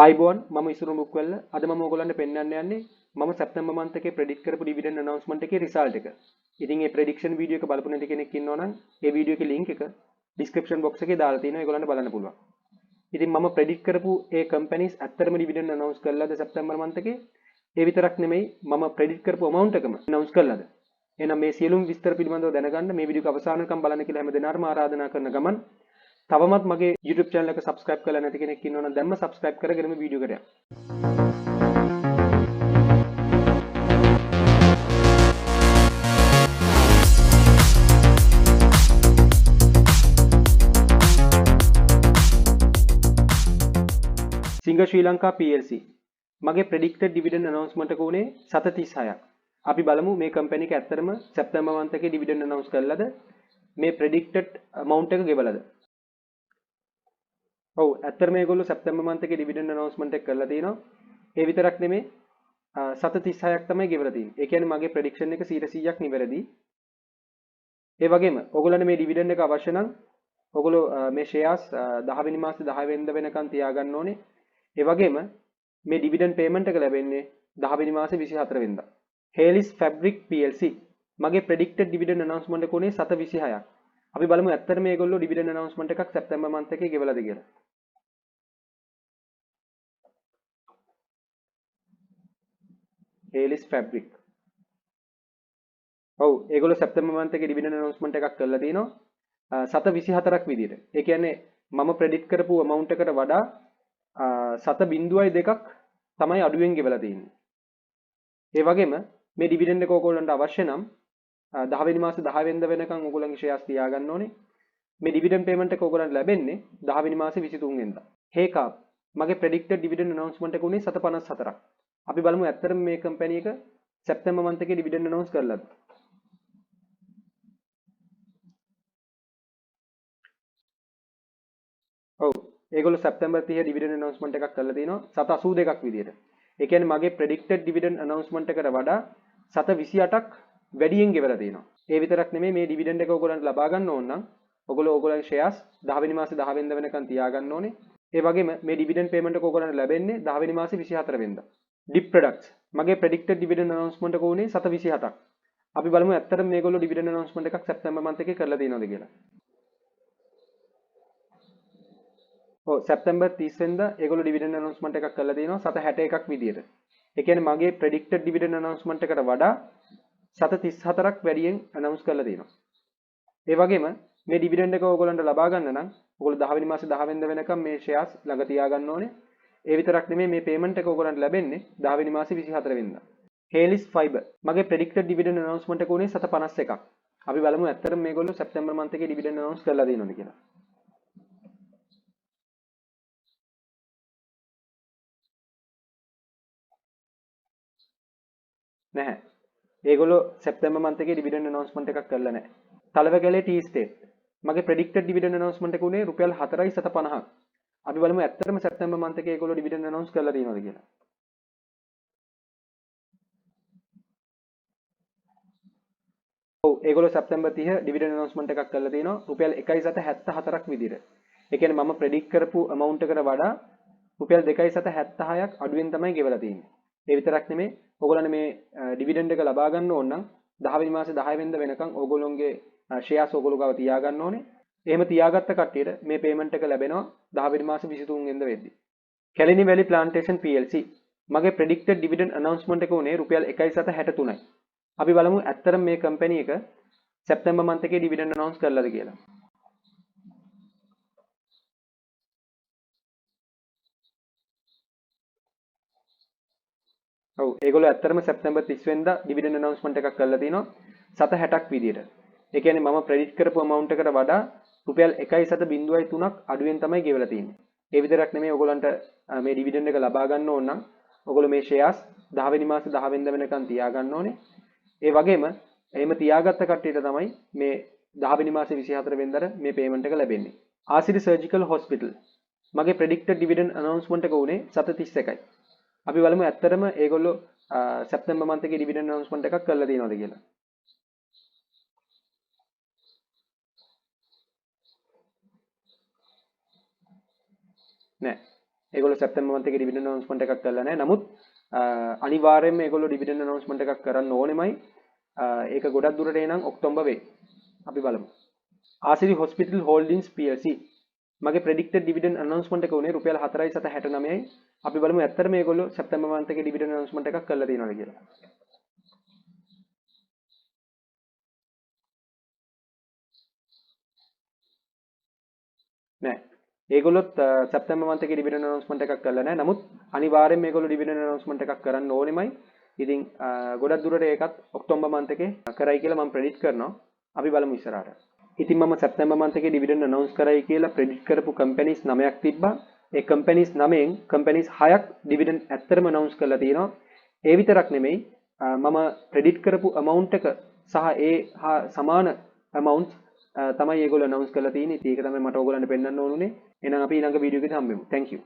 ආයිබෝන් මම ඉසුරු මුක්වැල්ල අද මම ඔයගොල්ලන්ට පෙන්වන්න යන්නේ මම සැප්තැම්බර් month එකේ predict කරපු dividend announcement එකේ result එක. ඉතින් මේ prediction video එක බලපු නැති කෙනෙක් ඉන්නවා නම් ඒ video එකේ link එක description box එකේ දාලා තියෙනවා ඒගොල්ලන්ට බලන්න පුළුවන්. ඉතින් මම predict කරපු ඒ companies ඇත්තටම dividend announce කළාද සැප්තැම්බර් month එකේ? ඒ විතරක් නෙමෙයි මම predict කරපු amount එකම announce කළාද? එහෙනම් මේ සියලුම විස්තර පිළිබඳව දැනගන්න මේ වීඩියෝ එක අවසානකම් බලන්න කියලා හැමදෙනාටම ආරාධනා කරන ගමන් තවමත් මගේ YouTube channel එක subscribe කරලා නැති කෙනෙක් ඉන්නවා නම් දැන්ම subscribe කරගෙනම වීඩියෝ එකට යන්න. Singer Sri Lanka PLC මගේ predicted dividend announcement එක උනේ 7.36ක්. අපි බලමු මේ company එක ඇත්තටම සැප්තැම්බර් month එකේ dividend announce කළාද? මේ predicted amount එක ගෙවලාද? ඔව් ඇත්තටම මේගොල්ලෝ සැප්තැම්බර් month එකේ dividend announcement එක කරලා තිනවා. ඒ විතරක් නෙමෙයි 7.36ක් තමයි ගෙවලා තියෙන්නේ. ඒ කියන්නේ මගේ prediction එක 100%ක් නිවැරදි. ඒ වගේම ඔයගොල්ලන්ට මේ dividend එක අවශ්‍ය නම් ඔයගොල්ලෝ මේ shares 10 වෙනි මාසේ 10 වෙනිදා වෙනකන් තියාගන්න ඕනේ. ඒ වගේම මේ dividend payment එක ලැබෙන්නේ 10 වෙනි මාසේ 24 වෙනිදා. Halis Fabric PLC මගේ predicted dividend announcement එක උනේ 7.26ක්. අපි බලමු ඇත්තටම මේගොල්ලෝ dividend announcement එකක් සැප්තැම්බර් month එකේ ගෙවලාද කියලා. Halis Fabric. ඔව් ඒගොල්ලෝ සැප්තැම්බර් month එකේ dividend announcement එකක් කරලා තිනවා 7.24ක් විදියට. ඒ කියන්නේ මම predict කරපු amount එකට වඩා 7.2ක් තමයි අඩුවෙන් ගෙවලා තියෙන්නේ. ඒ වගේම මේ dividend එක ඔයගොල්ලන්ට අවශ්‍ය නම් 10 වෙනි මාසේ 10 වෙනිදා වෙනකන් ඔයගොල්ලන්ගේ shares තියාගන්න ඕනේ. මේ dividend payment එක ඔයගොල්ලන්ට ලැබෙන්නේ 10 වෙනි මාසේ 23 වෙනිදා. හේකාප් මගේ predicted dividend announcement එක උනේ 7.54ක්. අපි බලමු ඇත්තටම මේ company එක සැප්තැම්බර් month එකේ dividend announce කරලාද? ඔව් ඒගොල්ලෝ සැප්තැම්බර් 30 dividend announcement එකක් කරලා තිනවා 7.82ක් විදියට. ඒ කියන්නේ මගේ predicted dividend announcement එකට වඩා 7.28ක් වැඩියෙන් ගෙවලා තියෙනවා. ඒ විතරක් නෙමෙයි මේ dividend එක ඔයගොල්ලන්ට ලබා ගන්න ඕන නම් ඔයගොල්ලෝ ඔයගොල්ලන්ගේ shares 10 වෙනි මාසේ 10 වෙනිදා වෙනකන් තියාගන්න ඕනේ. ඒ වගේම මේ dividend payment එක ඔයගොල්ලන්ට ලැබෙන්නේ 10 වෙනි මාසේ 24 වෙනිදා. Dip Products මගේ predicted dividend announcement එක උනේ 7.28ක්. අපි බලමු ඇත්තටම මේගොල්ලෝ dividend announcement එකක් සැප්තැම්බර් month එකේ කරලා තියෙනවද කියලා. ඔව් සැප්තැම්බර් 30 වෙනිදා ඒගොල්ලෝ dividend announcement එකක් කරලා තියෙනවා 7.61ක් විදියට. ඒ කියන්නේ මගේ predicted dividend announcement එකට වඩා 7.34ක් වැඩියෙන් announce කරලා තියෙනවා. ඒ වගේම මේ dividend එක ඕගොල්ලන්ට ලබා ගන්න නම් ඕගොල්ලෝ 10 වෙනි මාසේ 10 වෙනිදා වෙනකම් මේ shares ළඟ තියාගන්න ඕනේ. ඒ විතරක් නෙමෙයි මේ payment එක ඕගොල්ලන්ට ලැබෙන්නේ 10 වෙනි මාසේ 24 වෙනිදා. Halis Fiber මගේ predicted dividend announcement එක උනේ 7.51ක්. අපි බලමු ඇත්තටම මේගොල්ලෝ සැප්තැම්බර් month එකේ dividend announce කරලා තියෙනවද කියලා. නැහැ. ඒගොල්ලෝ සැප්තැම්බර් month එකේ dividend announcement එකක් කරලා නැහැ. තලවකැලේ tea estate මගේ predicted dividend announcement එක උනේ රුපියල් 4.50ක්. අපි බලමු ඇත්තටම සැප්තැම්බර් month එකේ ඒගොල්ලෝ dividend announce කරලා තියෙනවද කියලා. ඔව් ඒගොල්ලෝ සැප්තැම්බර් 30 dividend announcement එකක් කරලා තියෙනවා රුපියල් 1.74ක් විදිහට. ඒ කියන්නේ මම predict කරපු amount එකට වඩා රුපියල් 2.76ක් අඩුවෙන් තමයි ගෙවලා තියෙන්නේ. ඒ විතරක් නෙමෙයි ඕගොල්ලන්ට මේ dividend එක ලබා ගන්න ඕන නම් 10 වෙනි මාසේ 10 වෙනිදා වෙනකන් ඕගොල්ලෝගේ shares ඕගොල්ලෝ ගාව තියාගන්න ඕනේ. එහෙම තියාගත්ත කට්ටියට මේ payment එක ලැබෙනවා 10 වෙනි මාසේ 23 වෙනිදා වෙද්දී. Kelani Valley Plantation PLC මගේ predicted dividend announcement එක උනේ රුපියල් 1.63යි. අපි බලමු ඇත්තටම මේ company එක සැප්තැම්බර් month එකේ dividend announce කරලාද කියලා. ඔව් ඒගොල්ලෝ ඇත්තටම සැප්තැම්බර් 30 වෙනිදා dividend announcement එකක් කරලා තිනවා 7.60ක් විදියට. ඒ කියන්නේ මම predict කරපු amount එකට වඩා රුපියල් 1.03ක් අඩුවෙන් තමයි ගෙවලා තියෙන්නේ. ඒ විතරක් නෙමෙයි ඔයගොල්ලන්ට මේ dividend එක ලබා ගන්න ඕන නම් ඔයගොල්ලෝ මේ shares 10 වෙනි මාසේ 10 වෙනිදා වෙනකන් තියාගන්න ඕනේ. ඒ වගේම එහෙම තියාගත්ත කට්ටියට තමයි මේ 10 වෙනි මාසේ 24 වෙනිදාට මේ payment එක ලැබෙන්නේ. ආසිරි Surgical Hospital මගේ predicted dividend announcement එක උනේ 7.31යි. අපි බලමු ඇත්තටම ඒගොල්ලෝ සැප්තැම්බර් month එකේ dividend announcement එකක් කරලා තියෙනවද කියලා. නෑ. ඒගොල්ලෝ සැප්තැම්බර් month එකේ dividend announcement එකක් කරලා නැහැ. නමුත් අනිවාර්යයෙන්ම ඒගොල්ලෝ dividend announcement එකක් කරන්න ඕනෙමයි. ඒක ගොඩක් දුරට එනං ඔක්තෝබර් වෙයි. අපි බලමු. ආසිරි hospital holdings plc මගේ predicted dividend announcement එක උනේ රුපියල් 4.69යි. අපි බලමු ඇත්තටම මේගොල්ලෝ සැප්තැම්බර් month එකේ dividend announcement එකක් කරලා තියෙනවද කියලා. නෑ. ඒගොල්ලොත් සැප්තැම්බර් month එකේ dividend announcement එකක් කරලා නැහැ. නමුත් අනිවාර්යයෙන් මේගොල්ලෝ dividend announcement එකක් කරන්න ඕනෙමයි. ඉතින් ගොඩක් දුරට ඒකත් ඔක්තෝබර් month එකේ කරයි කියලා මම predict කරනවා. අපි බලමු ඉස්සරහට. ඉතින් මම සැප්තැම්බර් month එකේ dividend announce කරයි කියලා predict කරපු companies 9ක් තිබ්බා. ඒ companies 9න් companies 6ක් dividend ඇත්තටම announce කරලා තියෙනවා. ඒ විතරක් නෙමෙයි මම predict කරපු amount එක සහ ඒ හා සමාන amount තමයි ඒගොල්ලෝ announce කරලා තියෙන්නේ. ඉතින් ඒක තමයි මට ඕගොල්ලන්ට පෙන්වන්න ඕනුනේ. එහෙනම් අපි ඊළඟ වීඩියෝ එකේදී හම්බෙමු. Thank you.